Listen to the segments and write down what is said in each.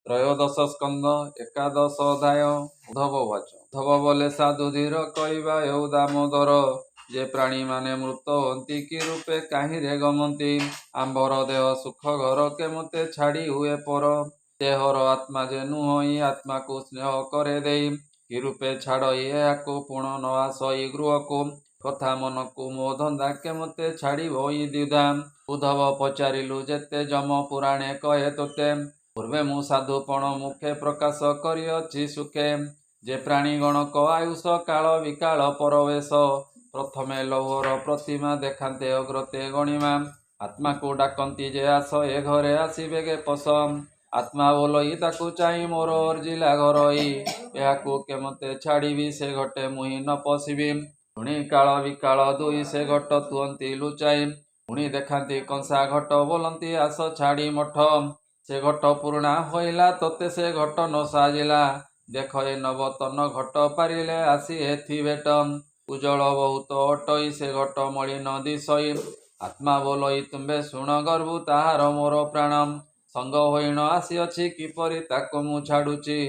त्रयोदश स्कंद एकादश अध्याय। उद्धव वाच। उद्धव बोले साधु धीर कहवा हेउ दामोदर, जे प्राणी माने मृत हंती कि रूपे काहिरे गमंती। आंबर देह सुख घर केमते छाड़ी हुए पर, देहर आत्मा जे नुह आत्मा को स्नेह करे देई। कि रूपे छाड़ याकू पुण न आसई गृह को, कथा मन को मो धंदा केमते छाड़ी भई द्विधा। उद्धव पचारिलु जेते जम पुराणे कहे तोते, पूर्वे मु साधुपण मुखे प्रकाश करिअछि सुखे। जे प्राणीगण क आयुष काल विकाल परवेश, प्रथमे लौहर प्रतिमा देखान्ते अग्रते गणिमा। आत्मा को डाकंती जे आस ए घरे आसी बेगे पस, आत्मा बोलई ताकू चाही मोर अर्जिला घरई। याकू केमते छाड़िबी से घटे मुहि न पशिबी। पुणी काल विकाल दुई से घट तुअंती लुचाई, पुणी देखान्ती कंसा घट बोलंती आस छाड़ी मठ। से घट पुरुणा होइला तोते से घट न साजिला, देख ए नवतन घट पारिले आसी एथि भेट। उज्जवल बहुत अटई से घट मलिन दिशई, आत्मा बोलई तुम्बे शुण गर्भु ताहार मोर प्राण। संग होइण आसीअछि किपरि ताको मु छाड़ुछि,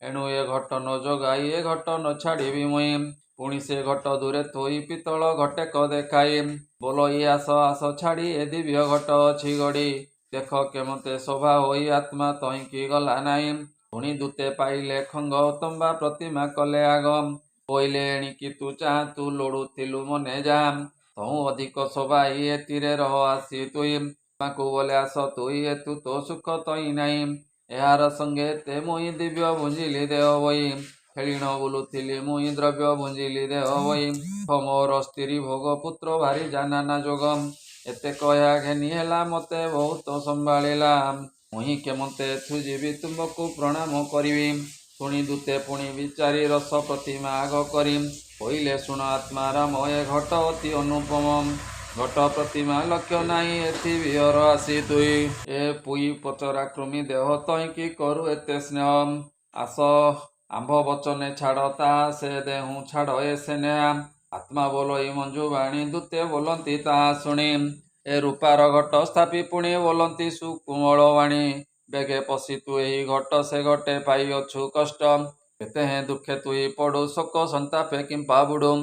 एणु ए घट न जोगाई ए घट न छाड़िबी मुई। पुणी से घट दूरे थोई पितल घटेक देखाई, बोलई आस आस छाड़ी ए दिव्य घट अछि गड़ी। देख केमते शोभा होई आत्मा तहिंकी गला नाई। पुणी दूते पाइले खंग तंबा प्रतिमा कले आगम, बोइले एणिकी तू चाह तू लोड़ुथिलु मने जाम। तहु अधिक शोभा एतिरे रह आसी तुई, माकू बोले आस तुई एतु तो सुख तई नाई। एहार संगे ते मुई दिव्य भुंजिली देह बई, खेलिण बुलुथिली मुई द्रव्य भुंजिली देह बई। मोर स्त्री भोग पुत्र भारी जानाना जोगम, एते कया घेनी हेला मते बहुत संभाଳିला। मुही केमते एथु जीवी तुमको प्रणाम करिबी। शुणी दूते पुणी विचारी रस प्रतिमा आग करी, होइले शुण आत्मा राम ए घट अति अनुपम। घट प्रतिमा लक्ष्य नाही एथि विहर आसी तुई, ए पुई पचरा कृमि देह तहिंकी करू एते स्नेह। आस आंभ बचने छाड़ ता से देहु छाड़ ए स्नेहा। आत्मा बोलई मंजू बाणी दूते बोलंती ताहा शुणी, ए रूपार घट स्थापी पुणी बोलंती सुकुमल वाणी। बेगे पशि तु एही घट से घटे पाइअछु कष्ट, केते हें दुखे तुई पड़ु शोक संतापे किंपा बुडु।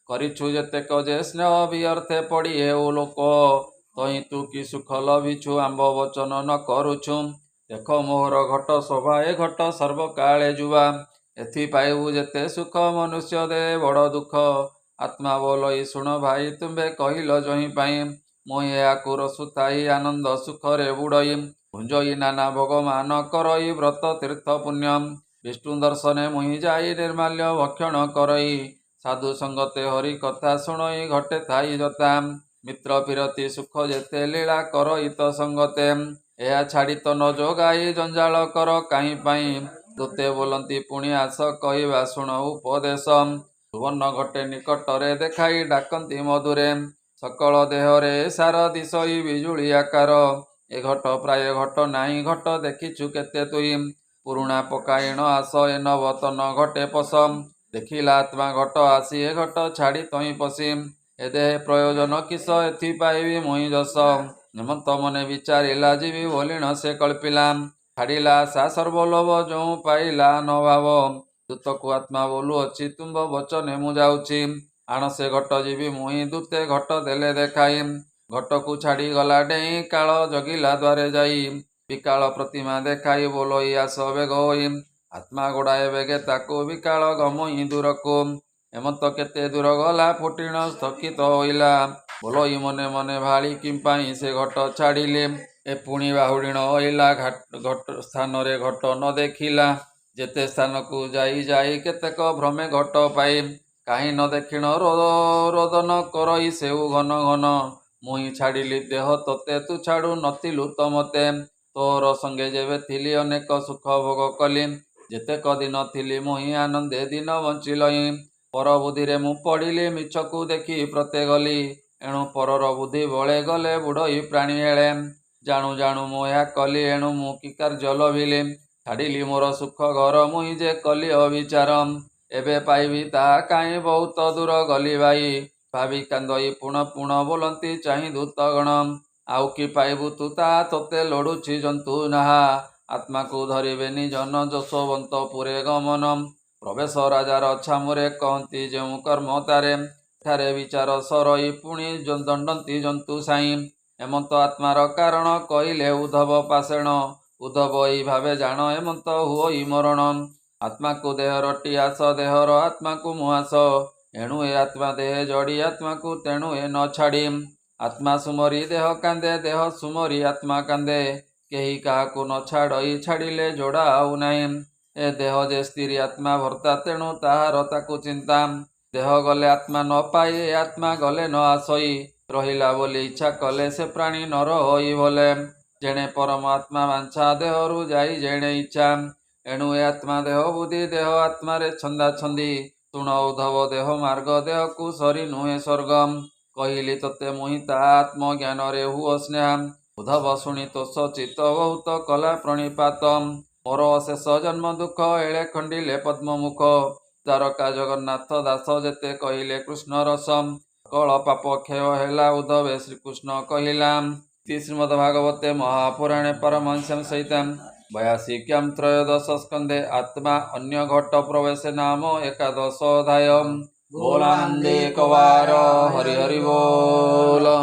करिछु जेतेक जे स्नेह व्यर्थे पड़ी हेउ लोक, तही तू कि सुख लभिछु आंब वचन न करुछु। देख मोहर घट शोभा ए घट सर्वकाळे जुवा, एथि पाइबु जेते सुख मनुष्य दे बड़ दुख। आत्मा बोलई शुण भाई तुम्बे कहिल जहि पाई, मुई याकू रसुताई आनंद सुखरे बुड़ई। भुंजई नाना भगवान करई व्रत तीर्थ पुण्यम, विष्णु दर्शने मुहि जाई निर्माल्य भक्षण करई। साधु संगते हरि कथा शुणई घटे थाई जता, मित्र फिरती सुख जेते लीला करई त संगते। एहा छाड़ी त न जोगाई जंजाल कर काहीं पाई, दूते बोलंती पुणी आस कहवा शुण उपदेश। सुवर्ण घटे निकटरे देखाई डाकंती मधुरे, सकल देहरे सार दिशई बिजुली आकार। ए घट प्राय घट नाही घट देखिछु केते तुई, पुरुणा पकाइण आस ए नवतन घटे पसम। देखिला आत्मा घट आसी ए घट छाड़ी तही पशिम, ए देह प्रयोजन किस एथि पाइबी मुहि जस। हेमंत मने विचारिला जीवी बोलिण से कल्पिला, छाड़िला आशा सर्वलोभ जो पाइला न भाव। दूतକୁ आत्मा बोलुଅଛି ତୁମ୍ଭ ବଚନେ ମୁଁ ଯାଉଛି, ଆଣ ସେ ଘଟ ଯିବି ମୁହିଁ ଦୂତେ ଘଟ ଦେଲେ ଦେଖାଇ। ଘଟକୁ ଛାଡ଼ି ଗଲା ଡେଇଁ କାଳ ଜଗିଲା ଦ୍ୱାରେ ଯାଇ, ବିକାଳ ପ୍ରତିମା ଦେଖାଇ ବୋଲଇ ଆସ ବେଗ ହୋଇ। ଆତ୍ମା ଗୋଡ଼ାଏ ବେଗେ ତାକୁ ବିକାଳ ଗମଇ ଦୂରକୁ, ହେମନ୍ତ କେତେ ଦୂର ଗଲା ଫୁଟିଣ ସ୍ଥକିତ ହୋଇଲା। ବୋଲଇ ମନେ ମନେ ଭାଳି କିମ୍ପାଇଁ ସେ ଘଟ ଛାଡ଼ିଲେ, ଏ ପୁଣି ବାହୁଡ଼ିଣ ଅଇଲା ଘଟ ସ୍ଥାନରେ ଘଟ ନ ଦେଖିଲା। ଯେତେ ସ୍ଥାନକୁ ଯାଇ ଯାଇ କେତେକ ଭ୍ରମେ ଘଟ ପାଇ, କାହିଁ ନ ଦେଖିଣ ରୋଦନ କରଇ ସେଉ ଘନ ଘନ। ମୁହିଁ ଛାଡ଼ିଲି ଦେହ ତୋତେ ତୁ ଛାଡ଼ୁ ନଥିଲୁ ତ ମତେ, ତୋର ସଙ୍ଗେ ଯେବେ ଥିଲି ଅନେକ ସୁଖ ଭୋଗ କଲି। ଯେତେକ ଦିନ ଥିଲି ମୁହିଁ ଆନନ୍ଦେ ଦିନ ବଞ୍ଚିଲଇଁ, ପର ବୁଦ୍ଧିରେ ମୁଁ ପଡ଼ିଲି ମିଛକୁ ଦେଖି ପ୍ରତେ ଗଲି। ଏଣୁ ପରର ବୁଦ୍ଧି ବଳେ ଗଲେ ବୁଡ଼ଇ ପ୍ରାଣୀ ହେଳେ, ଜାଣୁ ଜାଣୁ ମୁଁ ଏହା କଲି ଏଣୁ ମୁଁ କି କାର୍ଯ୍ୟ ଲୋଭିଲି। ଛାଡ଼ିଲି ମୋର ସୁଖ ଘର ମୁହିଁ ଯେ କଲି ଅବିଚାର, ଏବେ ପାଇବି ତାହା କାହିଁ ବହୁତ ଦୂର ଗଲି ଭାଇ। ଭାବି କାନ୍ଦଇ ପୁଣ ପୁଣ ବୋଲନ୍ତି ଚାହିଁ ଦୂତଗଣ, ଆଉ କି ପାଇବୁ ତୁ ତାହା ତୋତେ ଲୋଡ଼ୁଛି ଜନ୍ତୁ ନାହା। ଆତ୍ମାକୁ ଧରିବେନି ଜନ ଯଶୋବନ୍ତ ପୁରେ ଗମନ ପ୍ରବେଶ ରାଜାର ଛାମୁରେ କହନ୍ତି ଯେଉଁ କର୍ମ ତାରେ ଠାରେ ବିଚାର ସରଇ ପୁଣି ଦଣ୍ଡନ୍ତି ଜନ୍ତୁ ସାଇଁ ଏମନ୍ତ ଆତ୍ମାର କାରଣ କହିଲେ ଉଦ୍ଧବ ପାଷେଣ ଉଦ୍ଧବ ଏଇ ଭାବେ ଜାଣ ଏମନ୍ତ ହୁଅଇ ମରଣ ଆତ୍ମାକୁ ଦେହର ଟିଆସ ଦେହର ଆତ୍ମାକୁ ମୁହାସ ଏଣୁ ଏ ଆତ୍ମା ଦେହେ ଜଡ଼ି ଆତ୍ମାକୁ ତେଣୁ ଏ ନ ଛାଡ଼ି ଆତ୍ମା ସୁମରି ଦେହ କାନ୍ଦେ ଦେହ ସୁମରି ଆତ୍ମା କାନ୍ଦେ କେହି କାହାକୁ ନ ଛାଡ଼ଇ ଛାଡ଼ିଲେ ଯୋଡ଼ା ଆଉ ନାହିଁ ଏ ଦେହ ଯେ ସ୍ତ୍ରୀ ଆତ୍ମା ଭର୍ତ୍ତା ତେଣୁ ତାହାର ତାକୁ ଚିନ୍ତା ଦେହ ଗଲେ ଆତ୍ମା ନ ପାଇ ଏ ଆତ୍ମା ଗଲେ ନ ଆସଇ ରହିଲା ବୋଲି ଇଚ୍ଛା କଲେ ସେ ପ୍ରାଣୀ ନର ହୋଇ ଭଲେ ଯେଣେ ପରମାତ୍ମା ବାଞ୍ଛା ଦେହରୁ ଯାଇ ଯେଣେ ଇଚ୍ଛା ଏଣୁ ଏ ଆତ୍ମା ଦେହ ବୁଦ୍ଧି ଦେହ ଆତ୍ମାରେ ଛନ୍ଦା ଛନ୍ଦି ଶୁଣ ଉଦ୍ଧବ ଦେହ ମାର୍ଗ ଦେହକୁ ସରି ନୁହେଁ ସ୍ୱର୍ଗ କହିଲି ତୋତେ ମୁହିଁ ତା ଆତ୍ମଜ୍ଞାନରେ ହୁଅ ସ୍ନେହା ଉଦ୍ଧବ ଶୁଣି ତୋଷ ଚିତ୍ତ ବହୁତ କଲା ପ୍ରଣିପାତ ମୋର ଅଶେଷ ଜନ୍ମ ଦୁଃଖ ଏଳେ ଖଣ୍ଡିଲେ ପଦ୍ମମୁଖ ଦ୍ୱାରକା ଜଗନ୍ନାଥ ଦାସ ଯେତେ କହିଲେ କୃଷ୍ଣ ରସ କଳ ପାପ କ୍ଷୟ ହେଲା ଉଦ୍ଧବେ ଶ୍ରୀକୃଷ୍ଣ କହିଲା ଶ୍ରୀମଦ୍ ଭାଗବତେ ମହାପୁରାଣେ ପରମହଂସ୍ୟାଂ ସହିତାଂ 82 ତ୍ରୟୋଦଶ ସ୍କନ୍ଧେ ଆତ୍ମା ଅନ୍ୟ ଘଟ ପ୍ରବେଶ ନାମ 11 ଅଧ୍ୟାୟ। ବୋଲାନନ୍ଦେ କବାର ହରି ହରି ବୋଲ।